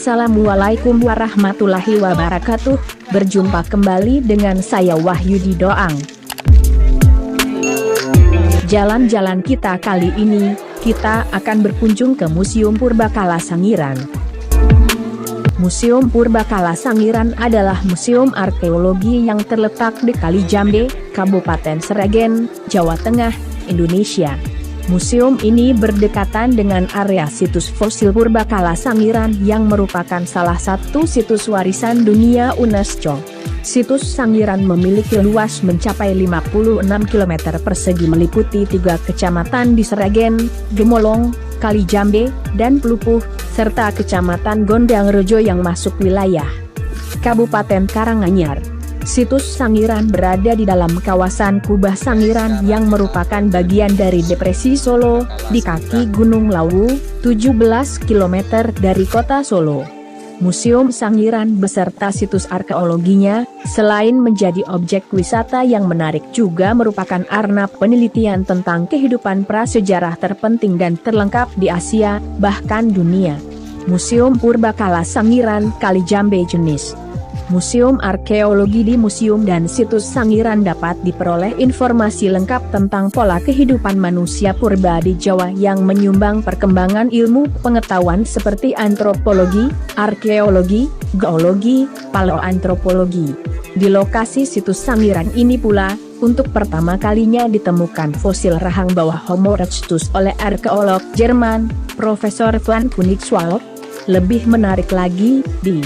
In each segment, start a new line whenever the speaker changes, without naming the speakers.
Assalamualaikum warahmatullahi wabarakatuh. Berjumpa kembali dengan saya Wahyudi Doang. Jalan-jalan kita kali ini, kita akan berkunjung ke Museum Purbakala Sangiran. Museum Purbakala Sangiran adalah museum arkeologi yang terletak di Kalijambe, Kabupaten Sragen, Jawa Tengah, Indonesia. Museum ini berdekatan dengan area situs fosil Purbakala Sangiran yang merupakan salah satu situs warisan dunia UNESCO. Situs Sangiran memiliki luas mencapai 56 km persegi meliputi 3 kecamatan di Sragen, Gemolong, Kalijambe, dan Plupuh, serta kecamatan Gondangrejo yang masuk wilayah Kabupaten Karanganyar. Situs Sangiran berada di dalam kawasan Kubah Sangiran yang merupakan bagian dari Depresi Solo, di kaki Gunung Lawu, 17 km dari kota Solo. Museum Sangiran beserta situs arkeologinya, selain menjadi objek wisata yang menarik juga merupakan arnap penelitian tentang kehidupan prasejarah terpenting dan terlengkap di Asia, bahkan dunia. Museum Purbakala Sangiran Kalijambe jenis Museum Arkeologi. Di museum dan situs Sangiran dapat diperoleh informasi lengkap tentang pola kehidupan manusia purba di Jawa yang menyumbang perkembangan ilmu pengetahuan seperti antropologi, arkeologi, geologi, paleoantropologi. Di lokasi situs Sangiran ini pula, untuk pertama kalinya ditemukan fosil rahang bawah Homo erectus oleh arkeolog Jerman, Profesor Van Koenigswald. Lebih menarik lagi, di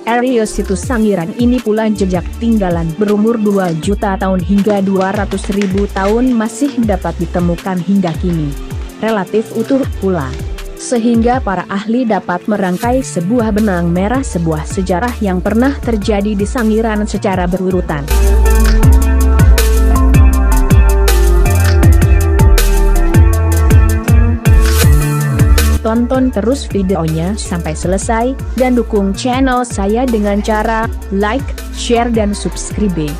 area situs Sangiran ini pula jejak tinggalan berumur 2 juta tahun hingga 200.000 tahun masih dapat ditemukan hingga kini. Relatif utuh pula. Sehingga para ahli dapat merangkai sebuah benang merah sebuah sejarah yang pernah terjadi di Sangiran secara berurutan. Tonton terus videonya sampai selesai, dan dukung channel saya dengan cara like, share dan subscribe.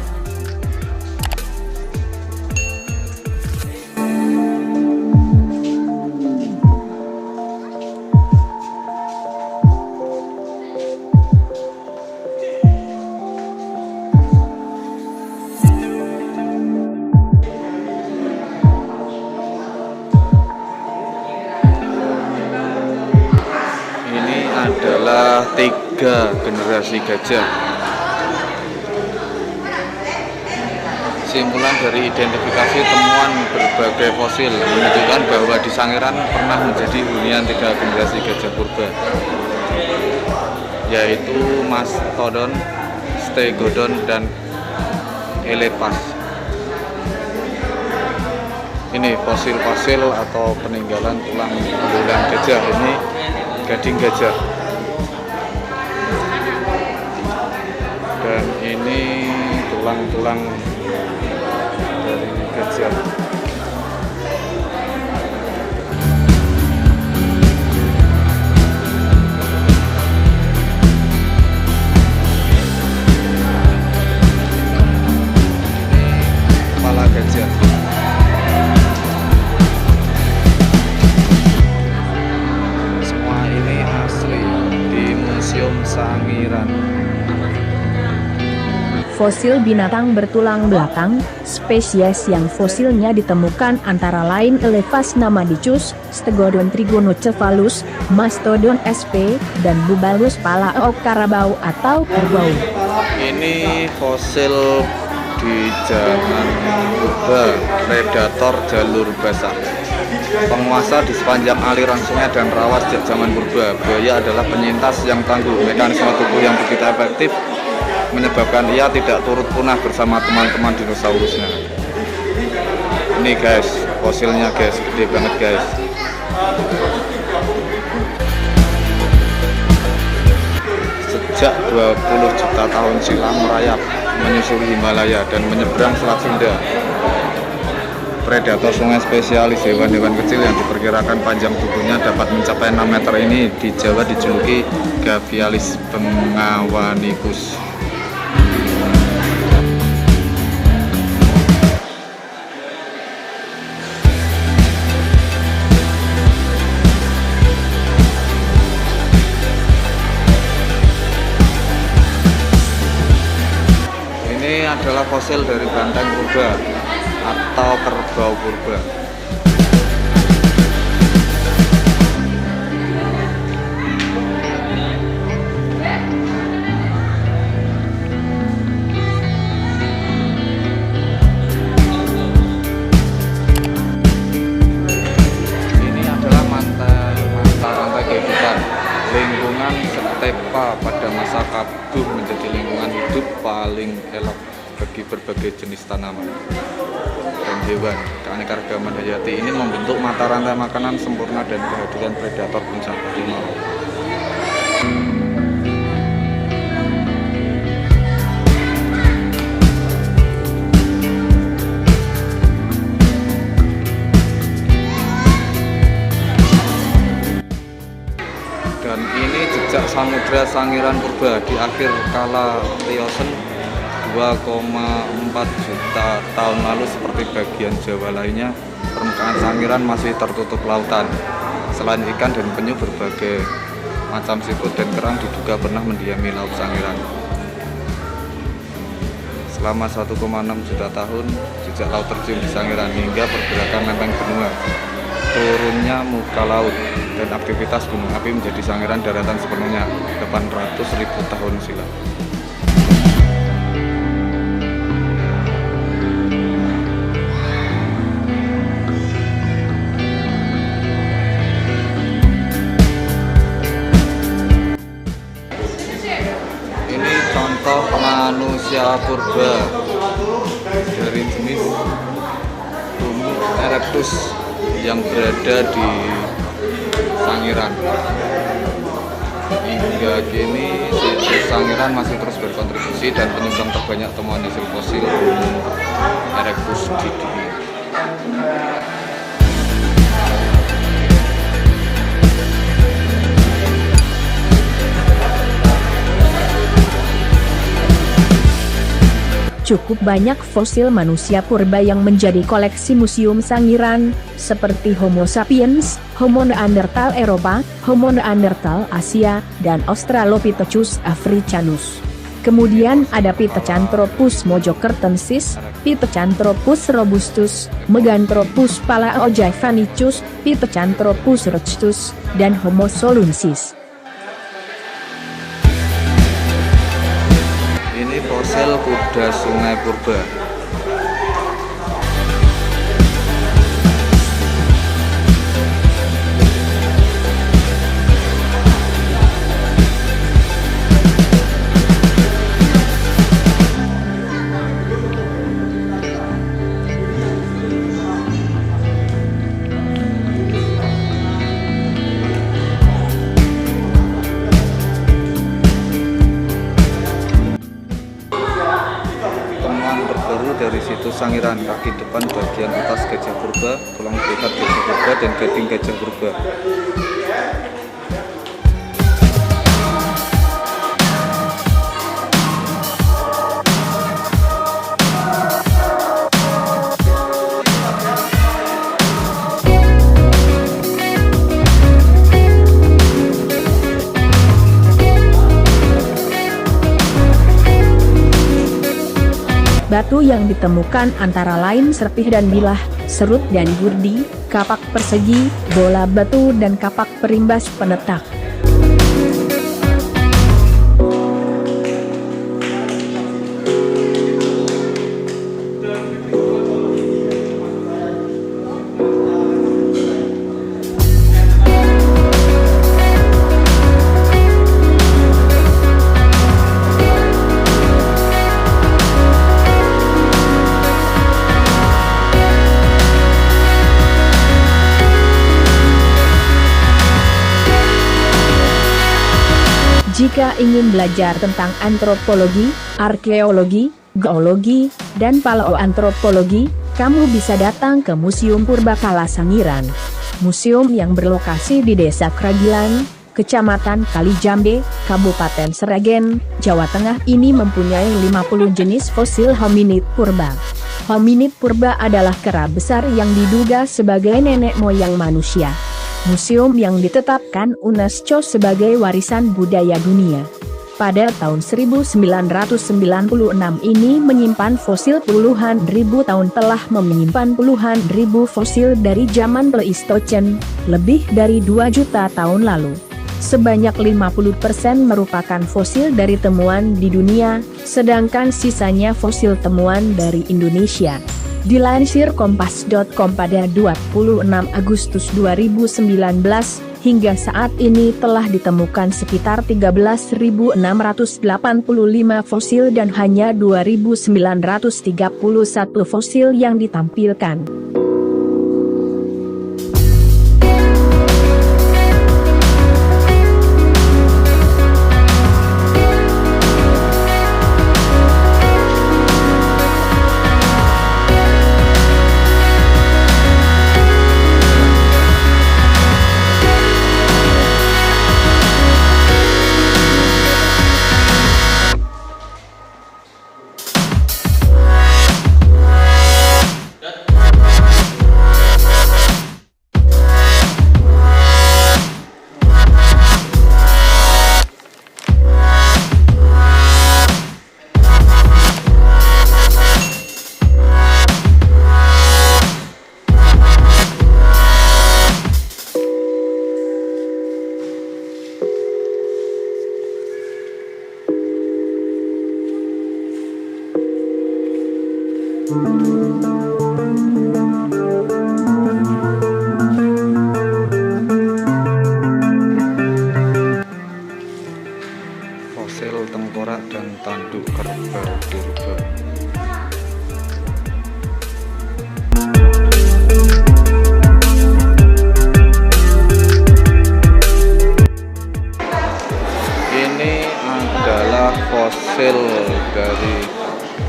Adalah 3 generasi gajah. Simpulan dari identifikasi temuan berbagai fosil menunjukkan bahwa di Sangiran pernah menjadi hunian 3 generasi gajah purba, yaitu Mastodon, Stegodon, dan Elephas. Ini fosil-fosil atau peninggalan tulang belulang gajah. Ini gading gajah. Dan ini tulang-tulang dari gajah. Kepala gajah. Semua ini asli di Museum Sangiran.
Fosil binatang bertulang belakang, spesies yang fosilnya ditemukan antara lain Elephas namadicus, Stegodon trigonocephalus, Mastodon sp, dan Bubalus palaeocarabau atau kerbau.
Ini fosil di zaman purba, predator jalur basah. Penguasa di sepanjang aliran sungai dan rawa sejak zaman purba. Buaya adalah penyintas yang tangguh, mekanisme tubuh yang begitu efektif menyebabkan ia tidak turut punah bersama teman-teman dinosaurusnya. Ini guys, fosilnya guys, gede banget guys. Sejak 20 juta tahun silam merayap menyusuri Himalaya dan menyeberang Selat Sunda. Predator sungai spesialis hewan-hewan kecil yang diperkirakan panjang tubuhnya dapat mencapai 6 meter ini di Jawa dijuluki Gavialis bengawanicus. Ini adalah fosil dari banteng purba atau kerbau purba. Ini adalah mata rantai kehidupan. Lingkungan stepa pada masa kabur menjadi lingkungan hidup paling elok bagi berbagai jenis tanaman dan hewan. Keanekaragaman hayati ini membentuk mata rantai makanan sempurna dan kehadiran predator puncak harimau. Dan ini jejak samudra Sangiran purba di akhir kala Pliocene 2,4 juta tahun lalu. Seperti bagian Jawa lainnya, permukaan Sangiran masih tertutup lautan. Selain ikan dan penyu, berbagai macam siput dan kerang diduga pernah mendiami laut Sangiran. Selama 1,6 juta tahun, jejak laut tercium di Sangiran hingga pergerakan lempeng benua, turunnya muka laut, dan aktivitas gunung api menjadi Sangiran daratan sepenuhnya 800.000 tahun silam. Ini contoh manusia purba dari jenis Homo erectus yang berada di Sangiran. Hingga kini situs Sangiran masih terus berkontribusi dan penyumbang terbanyak temuan hasil fosil Homo erectus di dunia.
Cukup banyak fosil manusia purba yang menjadi koleksi Museum Sangiran, seperti Homo sapiens, Homo neanderthal Eropa, Homo neanderthal Asia, dan Australopithecus africanus. Kemudian ada Pithecanthropus mojokertensis, Pithecanthropus robustus, Meganthropus palaeojavanicus, Pithecanthropus roxtus, dan Homo solunsis.
Ini fosil kuda sungai purba. Dari situs Sangiran, kaki depan bagian atas gajah purba, tulang belakang gajah purba, dan gading gajah purba.
Batu yang ditemukan antara lain serpih dan bilah, serut dan gurdi, kapak persegi, bola batu dan kapak perimbas penetak. Jika ingin belajar tentang antropologi, arkeologi, geologi, dan paleoantropologi, kamu bisa datang ke Museum Purbakala Sangiran. Museum yang berlokasi di Desa Kragilan, Kecamatan Kalijambe, Kabupaten Sragen, Jawa Tengah ini mempunyai 50 jenis fosil hominid purba. Hominid purba adalah kera besar yang diduga sebagai nenek moyang manusia. Museum yang ditetapkan UNESCO sebagai warisan budaya dunia pada tahun 1996 ini menyimpan fosil puluhan ribu tahun, telah menyimpan puluhan ribu fosil dari zaman Pleistosen, lebih dari 2 juta tahun lalu. Sebanyak 50% merupakan fosil dari temuan di dunia, sedangkan sisanya fosil temuan dari Indonesia. Dilansir kompas.com pada 26 Agustus 2019, hingga saat ini telah ditemukan sekitar 13.685 fosil dan hanya 2.931 fosil yang ditampilkan.
Fosil tengkorak dan tanduk kerbau purba. Ini adalah fosil dari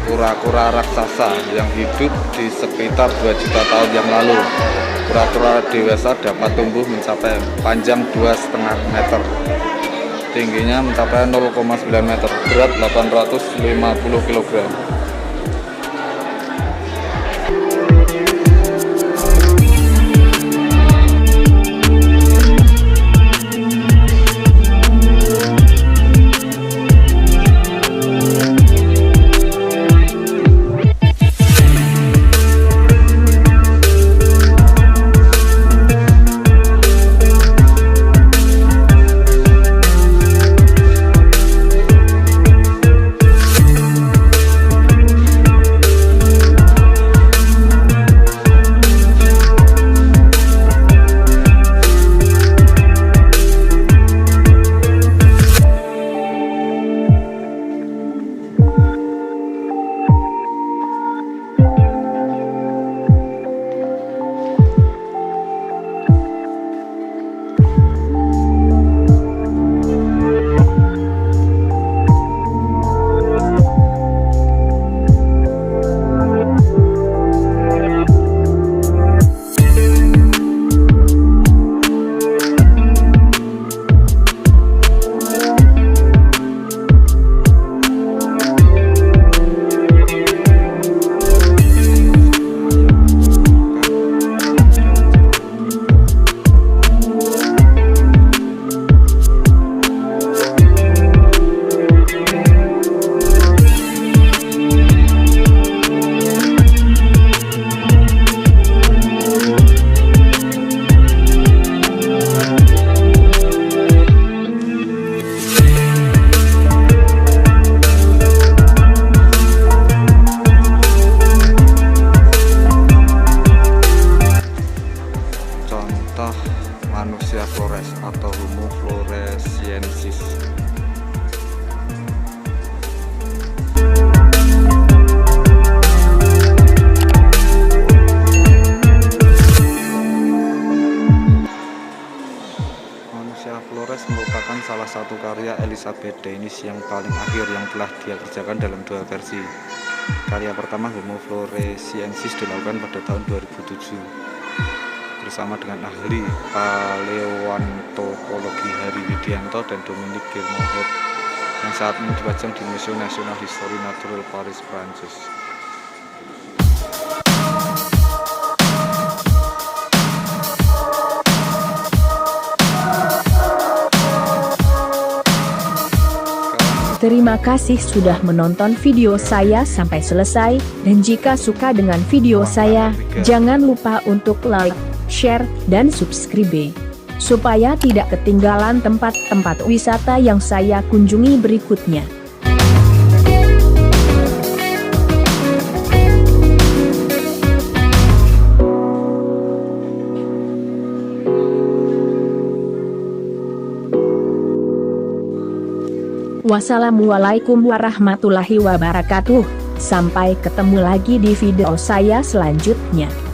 kura-kura raksasa yang hidup di sekitar 2 juta tahun yang lalu. Kura-kura dewasa dapat tumbuh mencapai panjang 2,5 meter, tingginya mencapai 0,9 meter, berat 850 kg. Elizabeth Deinis yang paling akhir yang telah dia kerjakan dalam 2 versi. Karya pertama Homo floresiensis dilakukan pada tahun 2007 bersama dengan ahli paleoantropologi Hari Widianto dan Dominique Germohet yang saat ini dipajang di Museum National Histoire Naturelle Paris, Prancis.
Terima kasih sudah menonton video saya sampai selesai, dan jika suka dengan video saya, jangan lupa untuk like, share, dan subscribe, supaya tidak ketinggalan tempat-tempat wisata yang saya kunjungi berikutnya. Wassalamualaikum warahmatullahi wabarakatuh. Sampai ketemu lagi di video saya selanjutnya.